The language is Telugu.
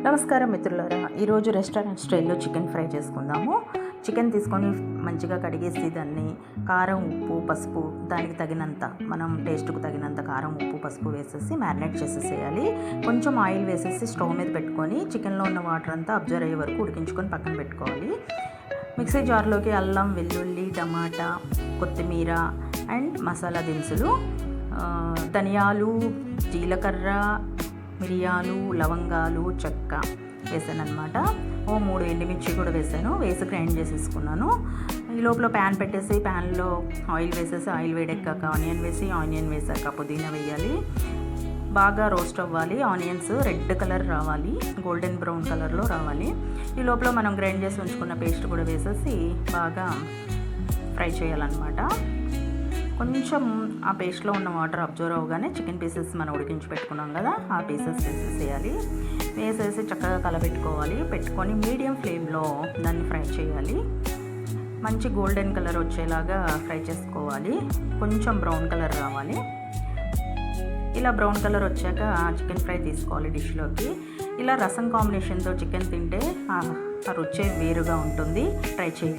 నమస్కారం మిత్రులారా, ఈరోజు రెస్టారెంట్ స్టైల్లో చికెన్ ఫ్రై చేసుకుందాము. చికెన్ తీసుకొని మంచిగా కడిగేసి దాన్ని కారం, ఉప్పు, పసుపు దానికి తగినంత మనం టేస్ట్కు తగినంత కారం, ఉప్పు, పసుపు వేసేసి మ్యారినేట్ చేసేసేయాలి. కొంచెం ఆయిల్ వేసేసి స్టవ్ మీద పెట్టుకొని చికెన్లో ఉన్న వాటర్ అంతా అబ్జర్వ్ అయ్యే వరకు ఉడికించుకొని పక్కన పెట్టుకోవాలి. మిక్సీ జార్లోకి అల్లం, వెల్లుల్లి, టమాటా, కొత్తిమీర అండ్ మసాలా దినుసులు, ధనియాలు, జీలకర్ర, మిరియాలు, లవంగాలు, చెక్క వేసాను అనమాట. 3 ఎండుమిర్చి కూడా వేసి గ్రైండ్ చేసేసుకున్నాను. ఈ లోపల ప్యాన్ పెట్టేసి ప్యాన్లో ఆయిల్ వేసేసి ఆయిల్ వేడెక్కాక ఆనియన్ వేసాక పుదీనా వేయాలి. బాగా రోస్ట్ అవ్వాలి. ఆనియన్స్ రెడ్ కలర్ రావాలి, గోల్డెన్ బ్రౌన్ కలర్లో రావాలి. ఈ లోపల మనం గ్రైండ్ చేసి ఉంచుకున్న పేస్ట్ కూడా వేసేసి బాగా ఫ్రై చేయాలన్నమాట. కొంచెం ఆ పేస్ట్లో ఉన్న వాటర్ అబ్జర్వ్ అవ్వగానే చికెన్ పీసెస్ మనం ఉడికించి పెట్టుకున్నాం కదా, ఆ పీసెస్ వేసేసి చక్కగా పెట్టుకొని మీడియం ఫ్లేమ్లో దాన్ని ఫ్రై చేయాలి. మంచి గోల్డెన్ కలర్ వచ్చేలాగా ఫ్రై చేసుకోవాలి. కొంచెం బ్రౌన్ కలర్ రావాలి. ఇలా బ్రౌన్ కలర్ వచ్చాక చికెన్ ఫ్రై తీసుకోవాలి డిష్లోకి. ఇలా రసం కాంబినేషన్తో చికెన్ తింటే ఆ రుచే వేరుగా ఉంటుంది. ట్రై చేయండి.